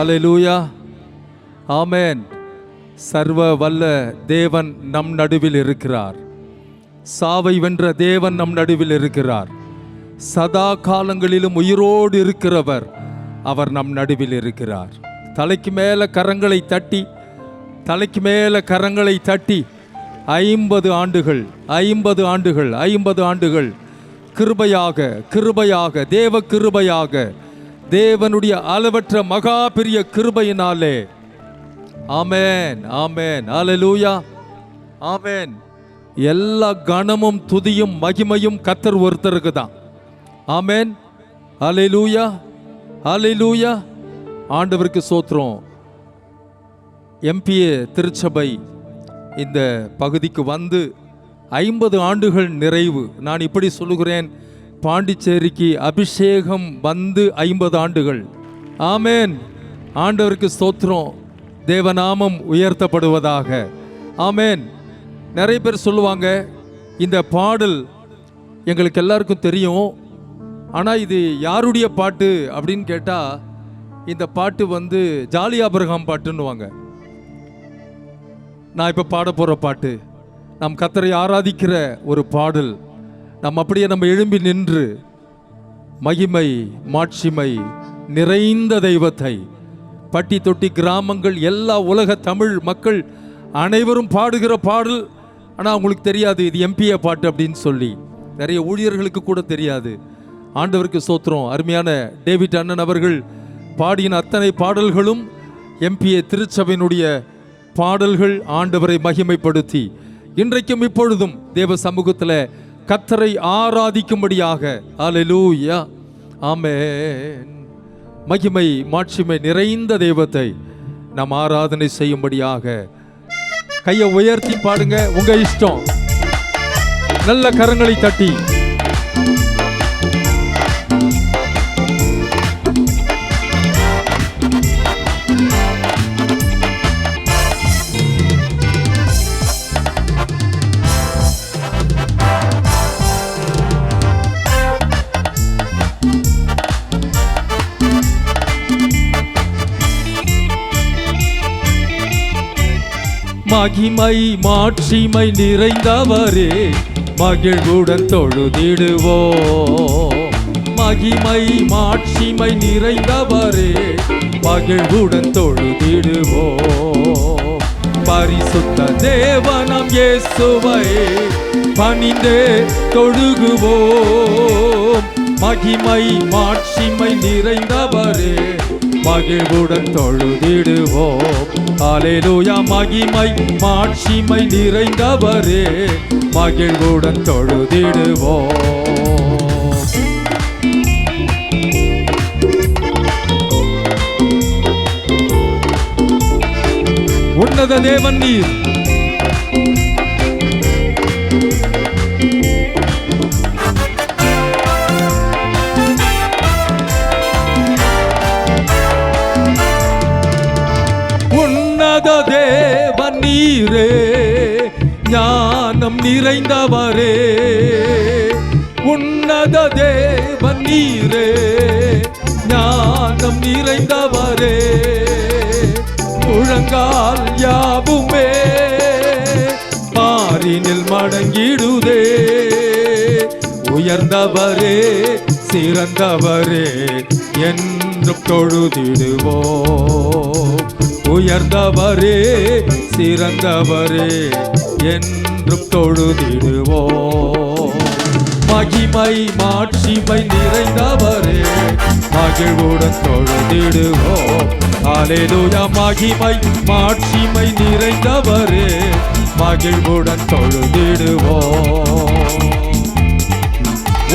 ஹல்லேலூயா, ஆமென். சர்வ வல்ல தேவன் நம் நடுவில் இருக்கிறார். சாவை வென்ற தேவன் நம் நடுவில் இருக்கிறார். சதா காலங்களிலும் உயிரோடு இருக்கிறவர் அவர் நம் நடுவில் இருக்கிறார். தலைக்கு மேல கரங்களை தட்டி, தலைக்கு மேல கரங்களை தட்டி 50 ஆண்டுகள் 50 ஆண்டுகள் 50 ஆண்டுகள் கிருபையாக கிருபையாக தேவ கிருபையாக தேவனுடைய அளவற்ற மகா பெரிய கிருபையினாலே, ஆமென் ஆமென் ஹல்லேலூயா, ஆமென். எல்லா கனமும் துதியும் மகிமையும் கர்த்தர் ஒருத்தருக்கு தான். ஆமென் ஹல்லேலூயா ஹல்லேலூயா. ஆண்டவருக்கு ஸ்தோத்திரம். எம்பிஏ திருச்சபை இந்த பகுதிக்கு வந்து 50 ஆண்டுகள் நிறைவு. நான் இப்படி சொல்லுகிறேன், பாண்டிச்சேரிக்கு அபிஷேகம் வந்து 50 ஆண்டுகள். ஆமென். ஆண்டவருக்கு ஸ்தோத்திரம். தேவநாமம் உயர்த்தப்படுவதாக. ஆமென். நிறைய பேர் சொல்லுவாங்க, இந்த பாடல் எங்களுக்கு எல்லாருக்கும் தெரியும், ஆனால் இது யாருடைய பாட்டு அப்படின்னு கேட்டால், இந்த பாட்டு வந்து ஜாலி ஆபிரகாம் பாட்டுன்னுவாங்க. நான் இப்போ பாட போகிற பாட்டு நம் கர்த்தரை ஆராதிக்கிற ஒரு பாடல். அப்படியே நம்ம எழும்பி நின்று மகிமை மாட்சிமை நிறைந்த தெய்வத்தை பட்டி தொட்டி கிராமங்கள் எல்லா உலக தமிழ் மக்கள் அனைவரும் பாடுகிற பாடல். ஆனால் அவங்களுக்கு தெரியாது இது எம்பிஏ பாட்டு அப்படின்னு சொல்லி. நிறைய ஊழியர்களுக்கு கூட தெரியாது. ஆண்டவருக்கு ஸ்தோத்திரம். அருமையான டேவிட் அண்ணன் அவர்கள் பாடின அத்தனை பாடல்களும் எம்பிஏ திருச்சபையினுடைய பாடல்கள். ஆண்டவரை மகிமைப்படுத்தி இன்றைக்கும் இப்பொழுதும் தேவ சமூகத்தில் கர்த்தரை ஆராதிக்கும்படியாக, ஹல்லேலூயா, ஆமென், மகிமை மாட்சிமை நிறைந்த தெய்வத்தை நாம் ஆராதனை செய்யும்படியாக கையை உயர்த்தி பாடுங்க. உங்க இஷ்டம். நல்ல கரங்களை தட்டி மகிமை மாட்சிமை நிறைந்தவரே மகிழ்வுடன் தொழுதிடுவோம். மகிமை மாட்சிமை நிறைந்தவரே மகிழ்வுடன் தொழுதிடுவோம். பரிசுத்த தேவனம் இயேசுவை பணிந்தே தொழுகுவோம். மகிமை மாட்சிமை நிறைந்தவரே மகிழ்வுடன் தொழுதிடுவோம். ஹல்லேலூயா. மகிமை மாட்சிமை நிறைந்தவரே மகிழ்வுடன் தொழுதிடுவோம். உன்னத தேவன் நீர், தேவன் நீரே ஞானம் நிறைந்தவரே. உன்னத தேவன் நீரே ஞானம் நிறைந்தவரே. முழங்கால் யாவுமே மாறினில் மடங்கிடுதே. உயர்ந்தவரே சிறந்தவரே என்றும் தொழுதிடுவோம். உயர்ந்தவரே சிறந்தவரே என்றும் தொழுதிடுவோம். மகிமை மாட்சிமை நிறைந்தவரே மகிழ்வுடன் தொழுதிடுவோம். ஹல்லேலூயா. மகிமை மாட்சிமை நிறைந்தவரே மகிழ்வுடன் தொழுதிடுவோம்.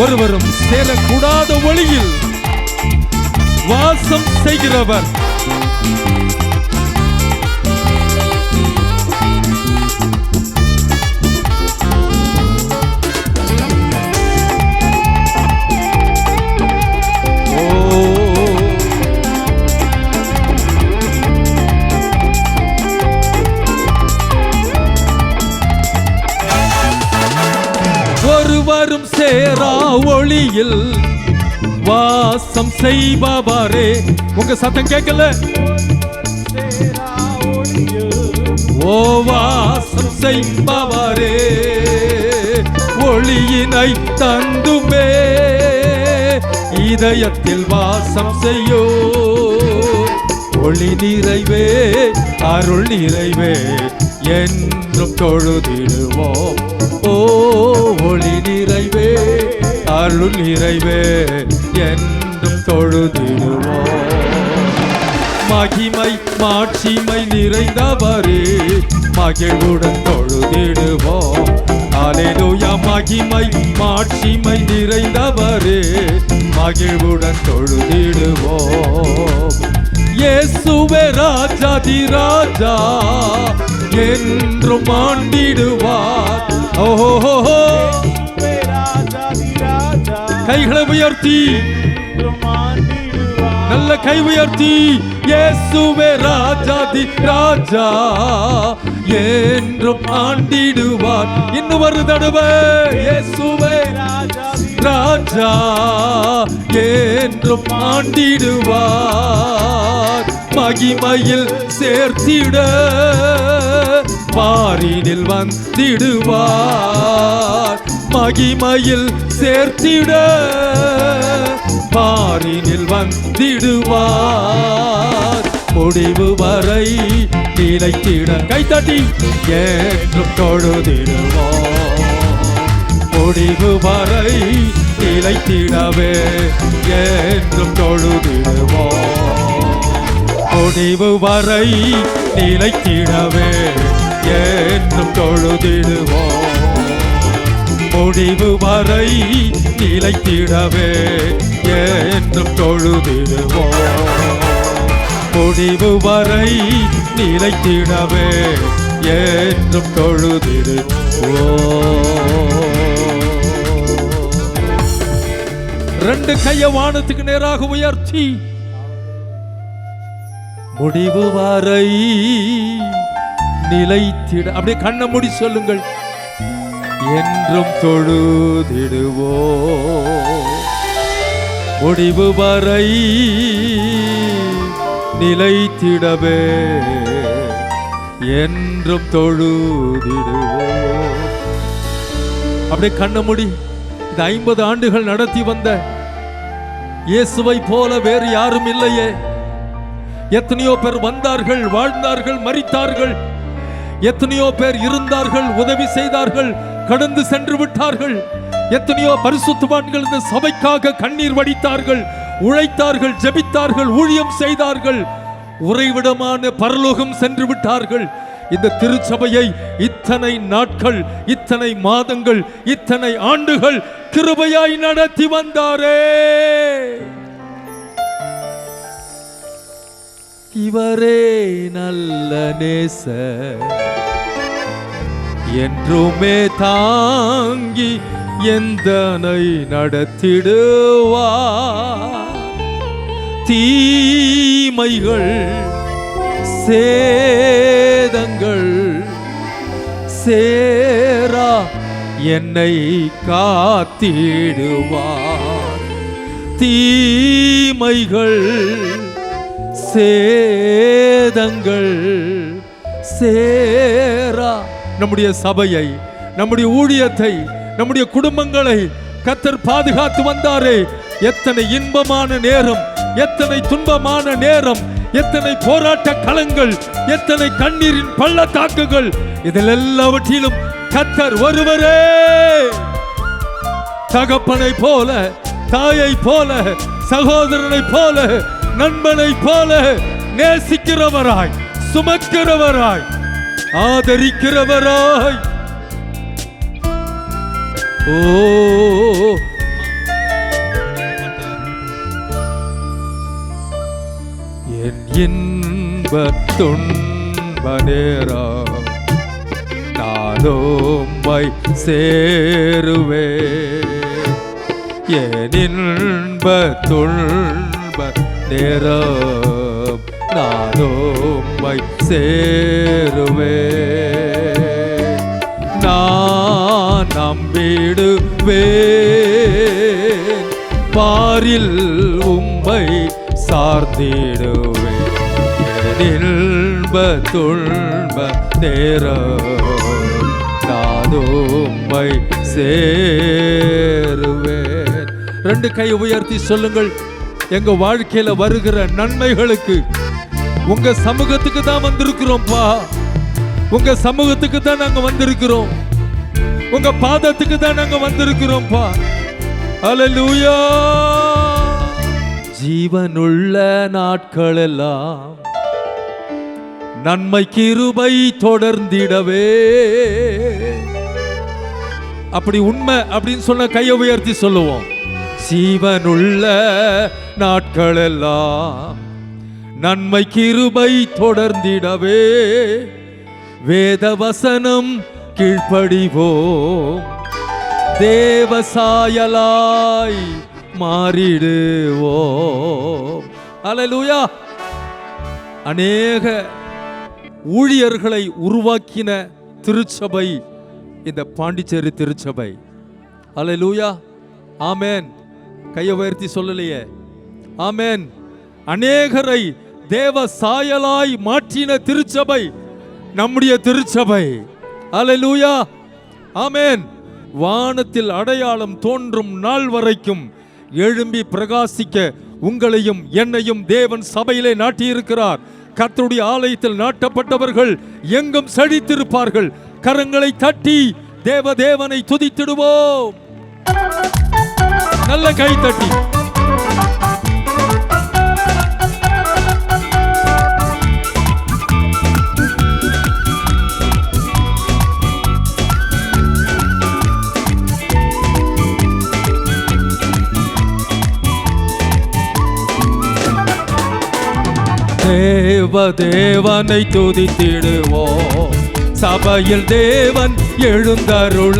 ஒருவரும் சேரக்கூடாத ஒளியில் வாசம் செய்கிறவர், ஒருவரும் சேரா ஒளியில் வாசம் செய்பவரே. உங்க சத்தம் கேட்கல. ஓ வாசம் செய்பவரே, ஒளியினை தந்துமே இதயத்தில் வாசம் செய்யோ. ஒளி நிறைவே அருள் நிறைவே என்றும் தொழுதிடுவோம். ஓ ஒளி நிறைவே அருள் நிறைவே என்றும் தொழுதிடுவோம். மகிமை மாட்சிமை நிறைந்தவரே, மகிழ்வுடன் தொழுதிடுவோம். அல்லேலூயா. மகிமை மாட்சிமை நிறைந்தவரே, மகிழ்வுடன் தொழுதிடுவோம். இயேசுவே ராஜாதி ராஜா என்றும் ஆண்டிடுவார். ஓஹோ, கைகளை உயர்த்தி, நல்ல கை உயர்த்தி, இயேசுவே ராஜாதி ராஜா என்றும் ஆண்டிடுவார். இன்னும் ஒரு தடவை, இயேசுவே ராஜா என்றும் ஆண்டிடுவார். மகிமையில் சேர்த்திட பாரினில் வந்திடுவார். மகிமையில் சேர்த்திட பாரினில் வந்திடுவார். முடிவு வரை நிலைத்திட கைத்தட்டி என்றும் தொழுதிடுவோம். முடிவு வரை நிலைத்திடவே என்றும் தொழுதிடுவோம். முடிவு வரை நிலைத்திடவே என்றும் தொழுதிடுவோம். முடிவு வரை நிலைத்திடவே என்றும் தொழுதிடுவோம். முடிவு வரை நிலைத்திடவே என்றும் தொழுதிடுவோம். ரெண்டு கைய வானத்துக்கு நேராக உயர்த்தி, முடிவு வரை நிலைத்திட, அப்படியே கண்ணை மூடி சொல்லுங்கள், என்றும் தொழுதிடுவோம். முடிவு வரை நிலைத்திடவே என்றும் தொழுதிடுவோம். அப்படியே கண்ணை மூடி. இந்த 50 ஆண்டுகள் நடத்தி வந்த இயேசுவை போல வேறு யாரும் இல்லையே. எத்தனையோ பேர் வந்தார்கள், வாழ்ந்தார்கள், மரித்தார்கள். எத்தனையோ பேர் இருந்தார்கள், உதவி செய்தார்கள், கடந்து சென்று விட்டார்கள். எத்தனையோ பரிசுத்தவான்கள் இந்த சபைக்காக கண்ணீர் வடித்தார்கள், உழைத்தார்கள், ஜெபித்தார்கள், ஊழியம் செய்தார்கள். உறைவிடமான பரலோகம் சென்று விட்டார்கள். இந்த திருச்சபையை இத்தனை நாட்கள், இத்தனை மாதங்கள், இத்தனை ஆண்டுகள் கிருபையாய் நடத்தி வந்தாரே. இவரே நல்ல நேசர், என்றுமே தாங்கி எந்தனை நடத்திடுவார். தீமைகள் சேதங்கள் சேரா என்னை காத்திடுவார். தீமைகள் சேதங்கள் சேரா நம்முடைய சபையை, நம்முடைய ஊழியத்தை, நம்முடைய குடும்பங்களை கர்த்தர் பாதுகாத்து வந்தாரே. எத்தனை இன்பமான நேரம், எத்தனை துன்பமான நேரம், எத்தனை போராட்ட களங்கள், எத்தனை கண்ணீரின் பள்ளத்தாக்குகள், இதில் எல்லாவற்றிலும் கர்த்தர் ஒருவரே தகப்பனை போல, தாயை போல, சகோதரனை போல, நண்பனை போல நேசிக்கிறவராய், சுமக்கிறவராய், ஆதரிக்கிறவராய். ஓ என் இன்ப துன்ப நேரம் நானும்மை சேருவே. என் இன்ப துன்ப நேரம் நானும்மை சேருவே. நான் நம்பிடுவேன், பாரில் உம்மை சார்ந்திடுவேன். இன்ப துன்ப நேரம் நான் உம்மை சேருவேன். ரெண்டு கை உயர்த்தி சொல்லுங்கள், எங்க வாழ்க்கையில வருகிற நன்மைகளுக்கு உங்க சமூகத்துக்கு தான் வந்திருக்கிறோம்ப்பா. உங்க சமூகத்துக்கு தான் நாங்க வந்திருக்கிறோம். உங்க பாதத்துக்கு தான் நாங்க வந்திருக்கிறோம்ப்பா. அல்லேலூயா. ஜீவனுள்ள நாட்களெல்லாம் நன்மை கிருபை தொடர்ந்திடவே. அப்படி உண்மை அப்படின்னு சொன்ன கையை உயர்த்தி சொல்லுவோம். ஜீவனுள்ள நாட்களெல்லாம் நன்மை கிருபை தொடர்ந்திடவே வேத வசனம் கீழ்ப்படிவோம், தேவசாயலாய் மாறிடுவோம். அல்லேலூயா. அநேக ஊழியர்களை உருவாக்கின திருச்சபை இந்த பாண்டிச்சேரி திருச்சபை. அல்லேலூயா. ஆமென். கையை உயர்த்தி சொல்லலையே. ஆமென். அநேகரை தேவ சாயலாய் மாற்றின திருச்சபை நம்முடைய திருச்சபை. அல்லேலூயா. ஆமென். வானத்தில் அடையாளம் தோன்றும் நாள் வரைக்கும் எழும்பி பிரகாசிக்க உங்களையும் என்னையும் தேவன் சபையிலே நாட்டியிருக்கிறார். கர்த்தருடைய ஆலயத்தில் நாட்டப்பட்டவர்கள் எங்கும் செழித்திருப்பார்கள். கரங்களை தட்டி தேவனை துதித்திடுவோம். நல்ல கை தட்டி. தேவனை துதித்திடுவோம். சபையில் தேவன் எழுந்தருள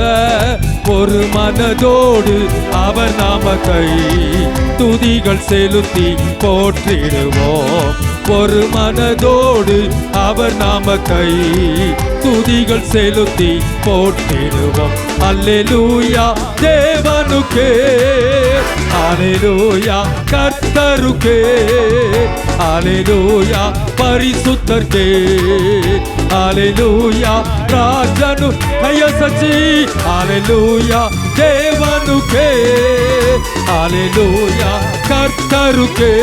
ஒரு மனதோடு அவர் நாமத்தை துதிகள் செலுத்தி போற்றிடுவோம். ஒரு மனதோடு அவர் நாமத்தை துதிகள் செலுத்தி போற்றிடுவோம். அல்லேலூயா தேவனுக்கே, அல்லேலூயா கர்த்தருக்கே, அல்லேலூயா பரிசுத்தர்க்கே, அல்லேலூயா ராஜனு கையசச்சி, அல்லேலூயா தேவனுக்கே, அல்லேலூயா கர்த்தருக்கே,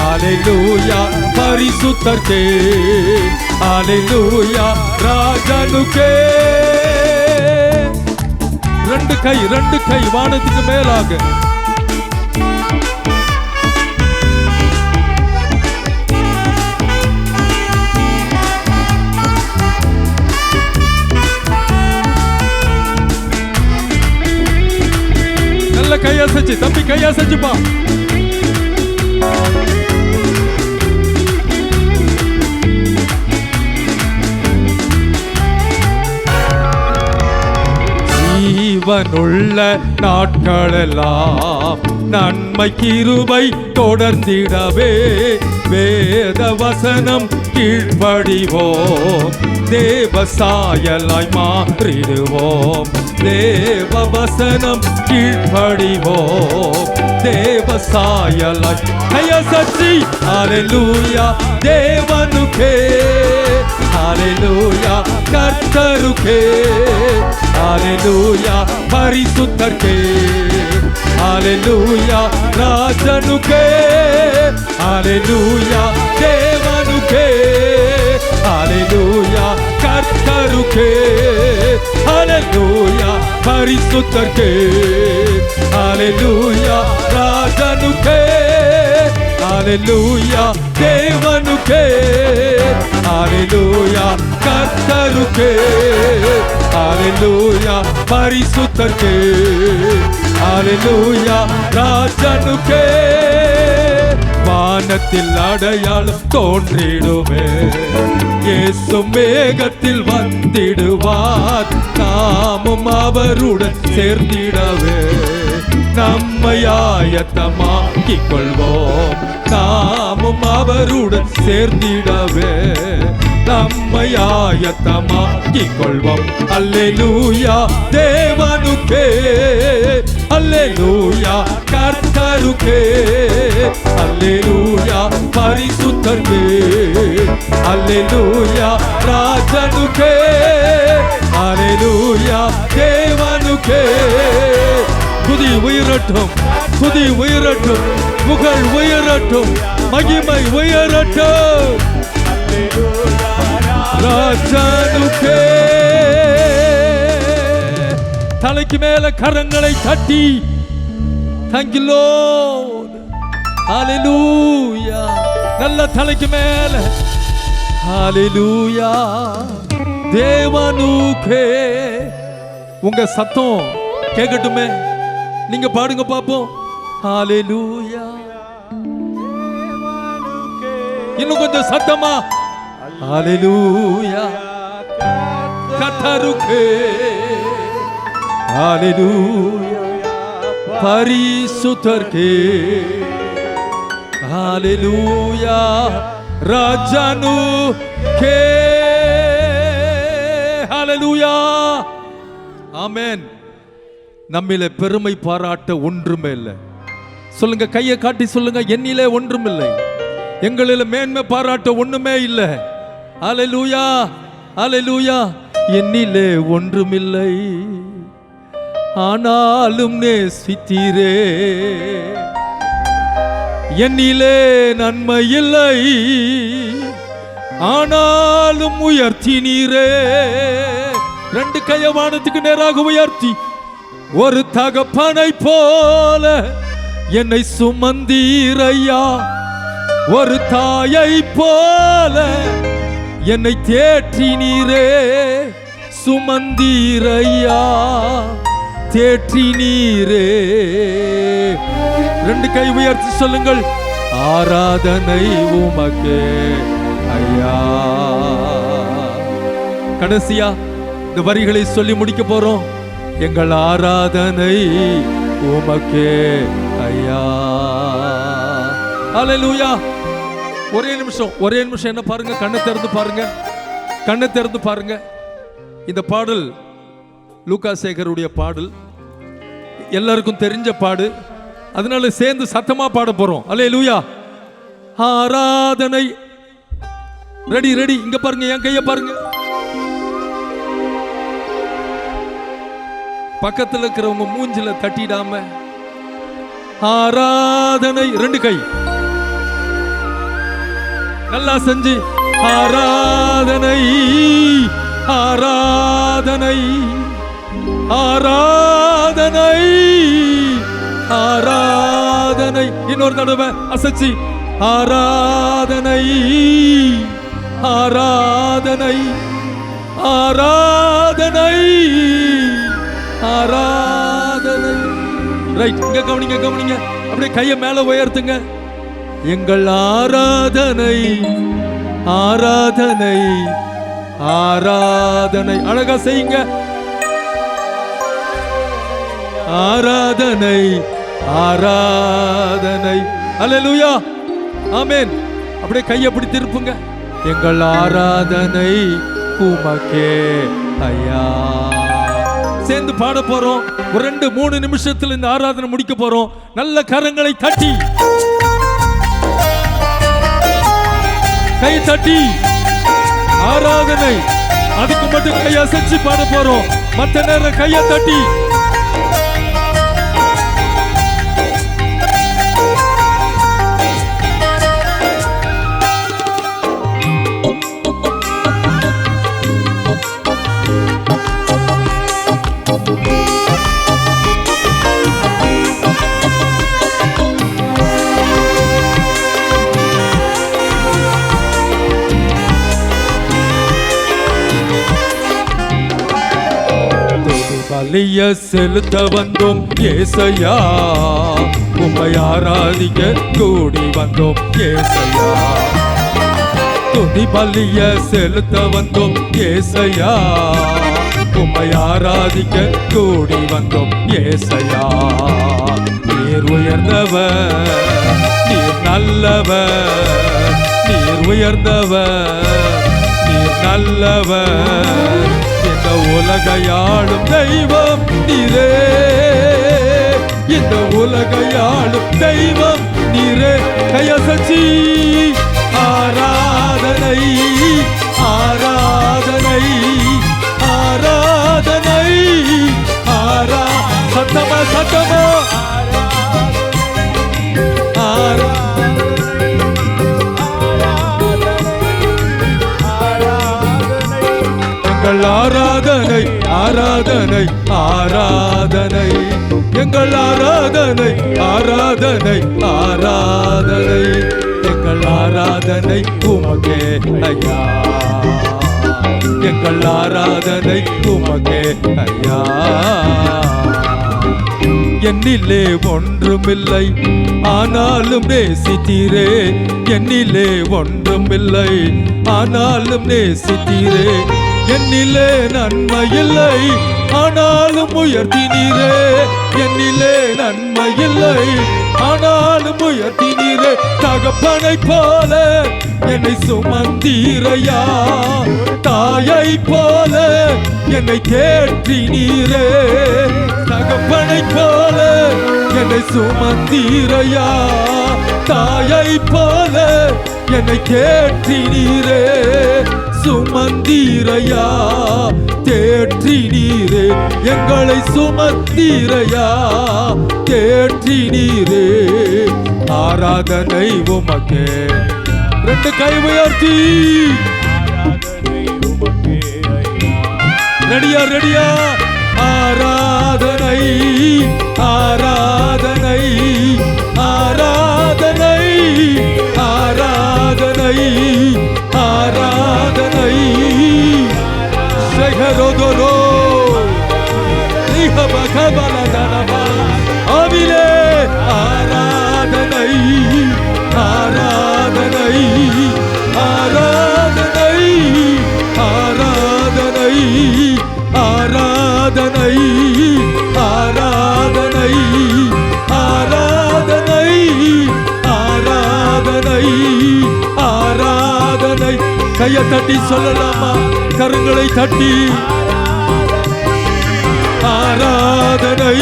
அல்லேலூயா பரிசுத்தர்க்கே, அல்லேலூயா ராஜனுக்கே. ரெண்டு கை வானத்துக்கு மேலாக. நல்ல கையசைச்சு தம்பி, கையசைச்சுப்பா. ஜீவனுள்ள நாட்களெல்லாம் நன்மை கிருபை தொடர்ந்திடவே வேத வசனம் கீழ்ப்படிவோம், தேவசாயலாய் மாறிடுவோம். தேவ வசனம் கீழ்ப்படிவோம், தேவசாயலாய் கையசச்சி. அல்லேலூயா தேவனுக்கே, அல்லேலூயா கர்த்தருக்கே, அல்லேலூயா பரிசுத்தர்க்கே, அல்லேலூயா ராஜனுக்கே, அல்லேலூயா தேவனுக்கே, அல்லேலூயா கர்த்தருக்கே, அல்லேலூயா பரிசுத்தர்க்கே, அல்லேலூயா ராஜனுக்கே, அல்லேலூயா தேவனுக்கே, அல்லேலூயா கர்த்தருக்கே, அல்லேலூயா பரிசுத்தர்க்கே, அல்லேலூயா ராஜனுக்கே. வானத்தில் அடையாளம் தோன்றிடுமே, இயேசு மேகத்தில் வந்திடுவார். நாமும் அவருடன் சேர்ந்திடவே நம்மை ஆயத்தமாக்கிக் கொள்வோம். நாமும் அவருடன் சேர்ந்திடவே நம்மை ஆயத்தமாக்கிக் கொள்வோம். அல்லேலூயா தேவனுக்கே, அல்லேலூயா கர்த்தருக்கே, ராஜனுக்கே அல்லேலூயா, பரிசுத்தர்க்கே அல்லேலூயா, ராஜனுக்கே அல்லேலூயா, தேவனுக்கே. துதி உயரட்டும், துதி உயரட்டும், புகழ் உயரட்டும், மகிமை உயரட்டும் ராஜனுக்கே. தலைக்கு மேல கரங்களை தட்டி thank you Lord, hallelujah. நல்ல தலைக்கு மேல hallelujah. தேவனுக்கே. உங்க சத்தம் கேட்கட்டுமே, நீங்க பாடுங்க பாப்போம். hallelujah. இன்னும் கொஞ்சம் சத்தமா hallelujah. கர்த்தருக்கே hallelujah, பரிசுத்தர்க்கே hallelujah, ராஜனுக்கே hallelujah. ஆமென். நம்மிலே பெருமை பாராட்ட ஒன்றுமே இல்லை. சொல்லுங்க, கையை காட்டி சொல்லுங்க, என்னிலே ஒன்றுமில்லை, எங்களில மேன்மை பாராட்ட ஒண்ணுமே இல்லை. ஹல்லேலூயா, ஹல்லேலூயா. என்னிலே ஒன்றுமில்லை, ஆனாலும் நேசித்தீரே. என்னிலே நன்மை இல்லை, ஆனாலும் உயர்த்தினீரே. ரெண்டு கையை வானத்துக்கு நேராக உயர்த்தி, ஒரு தகப்பனை போல என்னை சுமந்தீரையா, ஒரு தாயை போல என்னை தேற்றினீரே. சுமந்தீரையா, தேற்றினீரே. ரெண்டு கை உயர்த்தி சொல்லுங்கள், ஆராதனை உமக்கே ஐயா. கடைசியா இந்த வரிகளை சொல்லி முடிக்க போறோம். எங்கள் ஆராதனை உமக்கே ஐயா. ஹல்லேலூயா. ஒரே நிமிஷம் என்ன பாருங்க, கண்ணை திறந்து பாருங்க, கண்ணை திறந்து பாருங்க. இந்த பாடல் லூக்கா சேகருடைய பாடல், எல்லாருக்கும் தெரிஞ்ச பாடு, அதனால சேர்ந்து சத்தமா பாட போறோம். ஹல்லேலூயா. ஆராதனை. Ready ready. இங்க பாருங்க, என் கையை பாருங்க, பக்கத்தில் இருக்கிறவங்க மூஞ்சில தட்டிடாம ஆராதனை. ரெண்டு கை நல்லா செஞ்சு ஆராதனை, ஆராதனை, ஆராதனை, ஆராதனை. இன்னொரு தடவை அசைச்சி ஆராதனை, ஆராதனை, ஆராதனை, ஆராதனை. ரைட். இங்க கவனிங்க, கவனிங்க. அப்படியே கையை மேல உயர்த்துங்க. எங்கள் ஆராதனை, ஆராதனை, ஆராதனை. அழகா செய்யுங்க. ஆராதனை, ஆராதனை. அல்லேலூயா, ஆமென். அப்படியே கையை அப்படி திருப்புங்க. எங்கள் ஆராதனை உமக்கே ஐயா. சேர்ந்து பாட போறோம். ஒரு 2-3 நிமிஷத்துல இந்த ஆராதனை முடிக்க போறோம். நல்ல கரங்களை தட்டி, கை தட்டி ஆராதனை. அதுக்கு மட்டும் கையை அசைச்சு பாட போறோம். மற்ற நேரம் கையை தட்டி. பலிய செலுத்த வந்தோம் ஏசையா, உம்மை ஆராதிக்க கூடி வந்தோம் ஏசையா. துதி பலிய செலுத்த வந்தோம் ஏசையா, உம்மை ஆராதிக்க கூடி வந்தோம் ஏசையா. நீர் உயர்ந்தவர், நீர் நல்லவர், நீர் உயர்ந்தவர், நீர் நல்லவர். இந்த உலகையாளும் தெய்வம் நீரே, இந்த உலகையாளும் தெய்வம் நீரே. கையசச்சி ஆராதனை ஆராதனை ஆராதனை சத்தமா சத்தமா எங்கள் ஆராதனை ஆராதனை ஆராதனை எங்கள் ஆராதனை ஆராதனை ஆராதனை எங்கள் ஆராதனை உமக்கே ஐயா. எங்கள் ஆராதனை உமக்கே ஐயா. என்னிலே ஒன்றுமில்லை ஆனாலும் நேசித்தீரே. என்னிலே ஒன்றுமில்லை ஆனாலும் நேசித்தீரே. என்னிலே நன்மையில்லை ஆனாலும் உயர்த்தினீரே. என்னிலே நன்மையில்லை ஆனாலும் உயர்த்தினீரே. தகப்பனை போல என்னை சுமந்தீரையா. தாயை போல என்னை தேற்றினீரே. தகப்பனை போல என்னை சுமந்தீரையா. தாயை போல என்னை தேற்றினீரே. சுமந்தீரையா தேற்றினீரே. எங்களை சுமந்தீரையா தேற்றினீரே. ஆராதனை உமக்கே. ரெண்டு கை உயர்த்தி ரெடியா ரெடியா. ஆராதனை ஆராதனை ஆராதனை ஆராதனை ஆராதனை சேகரோதரோ அவிலே. ஆராதனை ஆராதனை ஆராதனை ஆராதனை ஆராதனை ஆராதனை ஆராதனை ஆராதனை ஆராதனை. கையை தட்டி சொல்லலாமா? கரங்களை தட்டி ஆராதனை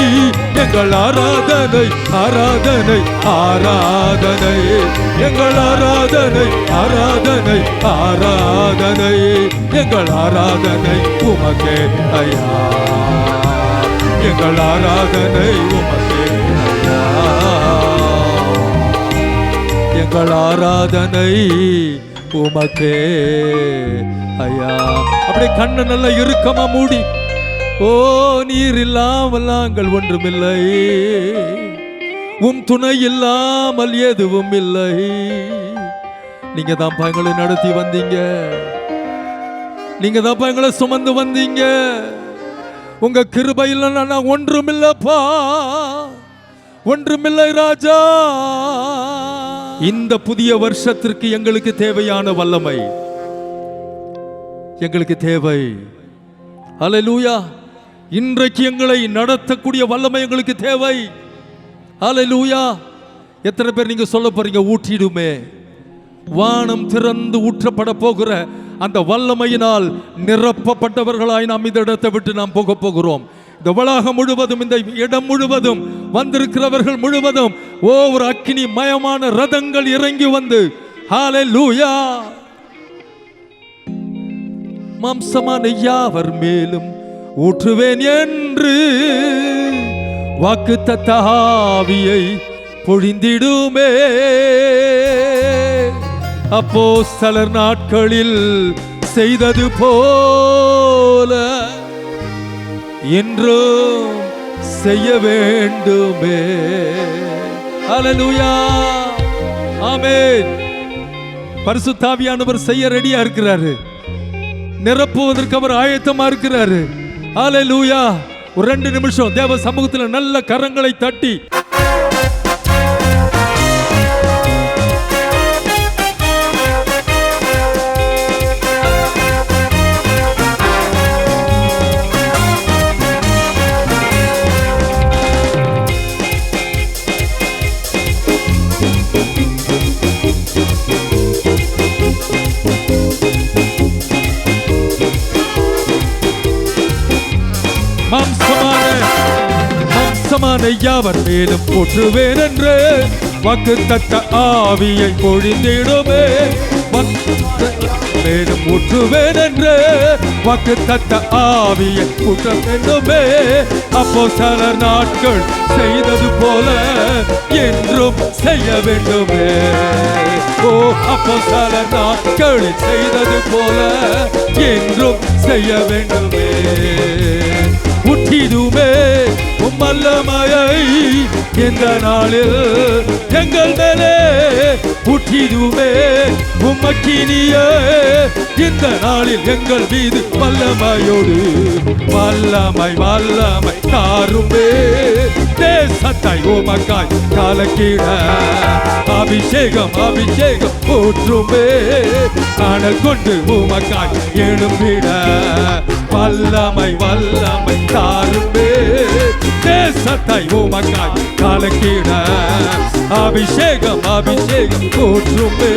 எங்கள் ஆராதனை ஆராதனை ஆராதனை எங்கள் ஆராதனை ஆராதனை ஆராதனை எங்கள் ஆராதனை உமக்கே ஐயா. எங்கள் ஆராதனை உமக்கே ஐயா. எங்கள் ஆராதனை உமக்கே ஐயா. அப்படியே கண்ணை நல்லா இறுக்கமா மூடி. ஓ நீர் இல்லாமல் நாங்கள் ஒன்றுமில்லை. உம் துணை இல்லாமல் எதுவும் இல்லை. நீங்க தான் எங்களை நடத்தி வந்தீங்க. நீங்க தான் எங்களை சுமந்து வந்தீங்க. உங்க கிருபை இல்லைன்னா நான் ஒன்றுமில்லப்பா. ஒன்றுமில்லை ராஜா. இந்த புதிய வருஷத்திற்கு எங்களுக்கு தேவையான வல்லமை எங்களுக்கு தேவை. அல்லேலூயா. இன்றைக்கு எங்களை நடத்தக்கூடிய வல்லமை எங்களுக்கு தேவை. அல்லேலூயா. எத்தனை பேர் நீங்க சொல்ல போறீங்க? ஊற்றிடுமே. வானம் திறந்து ஊற்றப்பட போகிற அந்த வல்லமையினால் நிரப்பப்பட்டவர்களாய் நாம் இந்த இடத்தை விட்டு நாம் போக போகிறோம். இந்த வளாகம் முழுவதும், இந்த இடம் முழுவதும், வந்திருக்கிறவர்கள் முழுவதும் ஒரு அக்கினி மயமான ரதங்கள் இறங்கி வந்து ஹல்லேலூயா மாம்சமான யாவர் மேலும் ஊற்றுவேன் என்று வாக்குத்தத்த ஆவியை பொழிந்திடுமே. அப்போஸ்தலர் நாட்களில் செய்தது போல என்றும் செய்ய வேண்டுமே. ஹல்லேலூயா. ஆமென். பரிசுத்த ஆவியானவர் செய்ய ரெடியா இருக்கிறாரு. நிரப்புவதற்கு அவர் ஆயத்தமா இருக்கிறாரு. ஹல்லேலூயா. ஒரு 2 நிமிஷம் தேவ சமூகத்தில் நல்ல கரங்களை தட்டி மாம்சமான மாம்சமான யாவர் மேலும் போற்றுவேன் என்று வாக்குத்தத்த ஆவியை பொழிந்திடுமே. மேலும் ஊற்றுவேன் என்று வாக்குத்தத்த ஆவியை ஊற்ற வேண்டுமே. அப்போஸ்தலர் நாட்கள் செய்தது போல என்றும் செய்ய வேண்டுமே. ஓ, அப்போஸ்தலர் நாட்களில் செய்தது போல என்றும் செய்ய வேண்டுமே. ஊற்றிடுமே வல்லமையை இந்த நாளில் எங்கள் மேலே ஊற்றிடுமே. உம்மக்கினியே இந்த நாளில் எங்கள் மீது வல்லமையோடு வல்லமை வல்லமை தாருமே. தேசத்தை உமக்காய் கலக்கிட அபிஷேகம் அபிஷேகம் ஊற்றுமே. அனல் கொண்டு உமக்காய் எழும்பிட வல்லமை வல்லமை தாருமே. தேசத்தை உமக்காய் கலக்கிட அபிஷேகம் அபிஷேகம் ஊற்றுமே.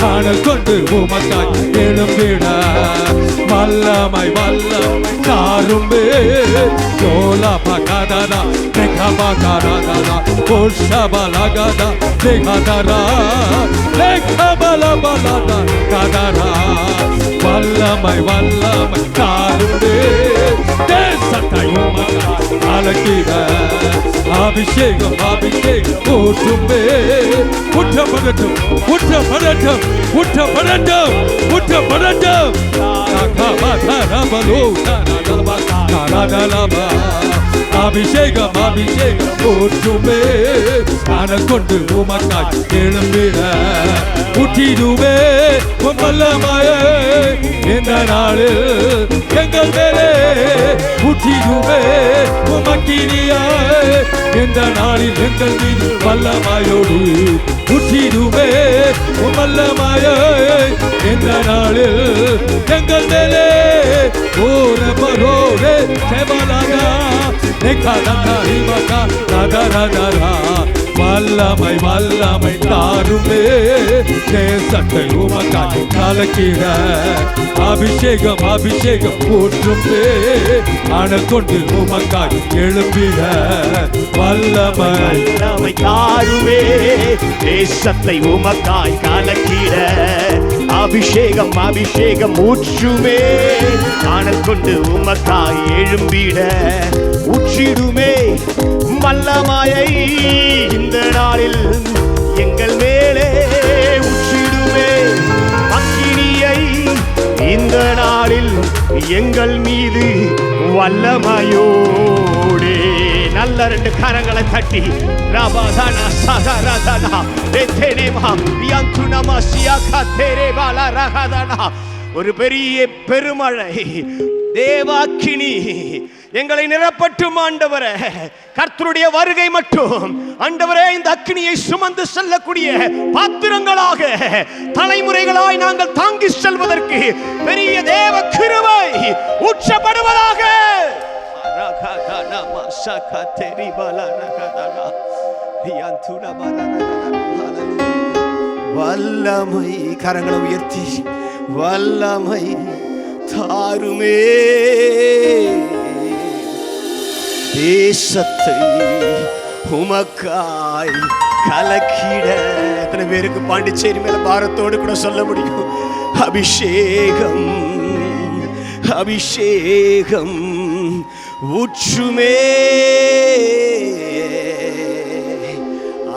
அனல் கொண்டு உமக்காய் எழும்பிட வல்லமை வல்லமை தாருமே. ஜோலா பகதரா தேகபகரதரா கோஷபலகதா தேகதரா தேகபலபலதா கதரா வல்லமை வல்லமை தாருமே. தேசத்தை உமக்காய் கலக்கிட அபிஷேகம் அபிஷேகம் ஊற்றுமே. ஊற்றப்படட்டும் ஊற்றப்படட்டும் ஊற்றப்படட்டும் ஊற்றப்படட்டும். அபிஷேகம் அபிஷேகம் ஊற்றுமே. அனல் கொண்டு உமக்காய் எழும்பிட ஊற்றிடுவே வல்லமையே இந்த நாளில் எங்கள் மேலே ஊற்றிடுவே. உமக்கினியாய் இந்த நாளில் எங்கள் மீது வல்லமையோடு ஊற்றிடுவே. வல்லமையே இந்த நாளில் எங்கள் மேலே ஓர பரோரே செவலகா நேகாதா ரிமகா ததரதரா வல்லமை வல்லமை தாருமே. தேசத்தை உமக்காய் கலக்கிட அபிஷேகம் அபிஷேகம் ஊற்றுமே. அனல் கொண்டு உமக்காய் எழும்பிட வல்லமை வல்லமை தாருமே. தேசத்தை உமக்காய் கலக்கிட அபிஷேகம் அபிஷேகம் ஊற்றுமே. அனல் கொண்டு உமக்காய் எழும்பிட ஊற்றிடுமே. வல்லமையை இந்த நாளில் எங்கள் மேலே ஊற்றிடுமே. அக்கினியை இந்த நாளில் எங்கள் மீது வல்லமையோடே. நல்ல ரெண்டு கரங்களை தட்டி ரபாதனா சகரதனா தேனேமா யந்துனமா சியாகா தேரேபாலா ரகதனா. ஒரு பெரிய பெருமழை தேவாக்கினி எங்களை நிரப்பட்டும் ஆண்டவரே. கர்த்தருடைய வருகை மட்டும் ஆண்டவரே இந்த அக்கினியை சுமந்து செல்லக்கூடிய பாத்திரங்களாக தலைமுறைகளாய் நாங்கள் தாங்கி செல்வதற்கு பெரிய தேவ கிருபை ஊற்றப்படுவதாக. வல்லமை கரங்களை உயர்த்தி வல்லமை தாருமே. தேசத்தை உமக்காய் கலக்கிட. எத்தனை பேருக்கு பாண்டிச்சேரி மேல பாரத்தோடு கூட சொல்ல முடியும்? அபிஷேகம் அபிஷேகம் ஊற்றுமே.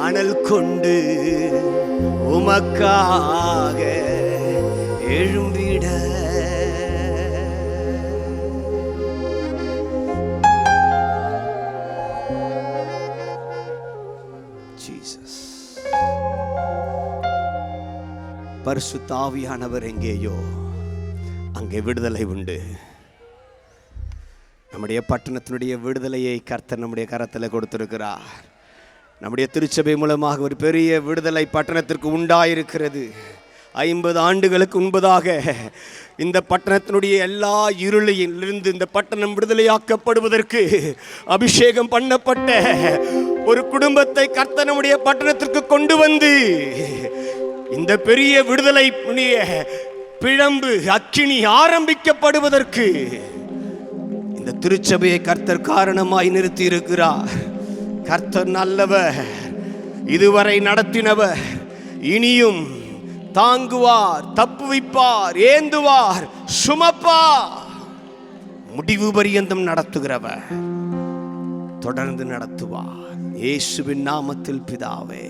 அனல் கொண்டு உமக்காக எழும்பிட. பரிசுத்த ஆவியானவர் எங்கேயோ அங்கே விடுதலை உண்டு. நம்முடைய பட்டணத்தினுடைய விடுதலையை கர்த்தர் நம்முடைய கரத்தில் கொடுத்திருக்கிறார். நம்முடைய திருச்சபை மூலமாக ஒரு பெரிய விடுதலை பட்டணத்திற்கு உண்டாயிருக்கிறது. 50 ஆண்டுகளுக்கு முன்பதாக இந்த பட்டணத்தினுடைய எல்லா இருளிலிருந்து இந்த பட்டணம் விடுதலையாக்கப்படுவதற்கு அபிஷேகம் பண்ணப்பட்ட ஒரு குடும்பத்தை கர்த்தர் நம்முடைய பட்டணத்திற்கு கொண்டு வந்து இந்த பெரிய விடுதலை பிழம்பு அக்கினி ஆரம்பிக்கப்படுவதற்கு இந்த திருச்சபையை கர்த்தர் காரணமாய் நிறுத்தி இருக்கிறார். கர்த்தர் நல்லவர், இதுவரை நடத்தினவர், இனியும் தாங்குவார், தப்புவிப்பார், ஏந்துவார், சுமப்பார். முடிவு பரியந்தம் நடத்துகிறவர், தொடர்ந்து நடத்துவார். இயேசுவின் நாமத்தில் பிதாவே.